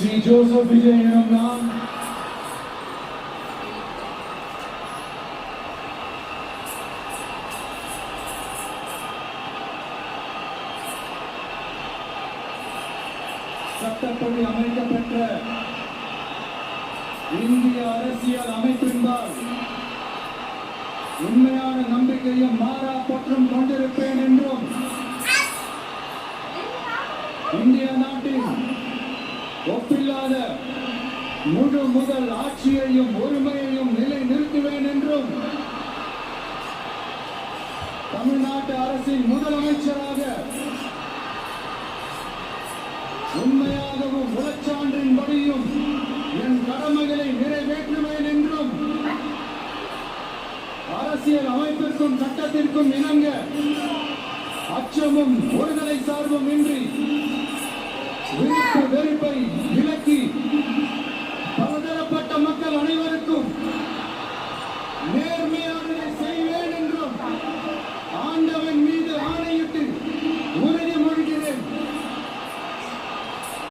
Shri Joseph विजय एनुम नाम சட்டப்படி அமைக்கப்பட்ட இந்திய அரசியல் அமைப்பின்பால் உண்மையான நம்பிக்கையும் மாறா பற்றும் கொண்டிருப்பேன் என்றும் இந்திய நாட்டின் ஒப்பில்லாத முழு முதல் ஆட்சியையும் உரிமையையும் நிலை நிறுத்துவேன் என்றும் தமிழ்நாட்டு அரசின் முதலமைச்சராக உண்மையாகவும் உளச்சான்றின்படியும் என் கடமைகளை நிறைவேற்றுவேன் என்றும் அரசியல் அமைப்பிற்கும் சட்டத்திற்கும் இணங்க அச்சமும் ஒருதலை சார்பும் இன்றி விருப்பு வெறுப்பை விலக்கி பலதரப்பட்ட மக்கள் அனைவருக்கும் நேர்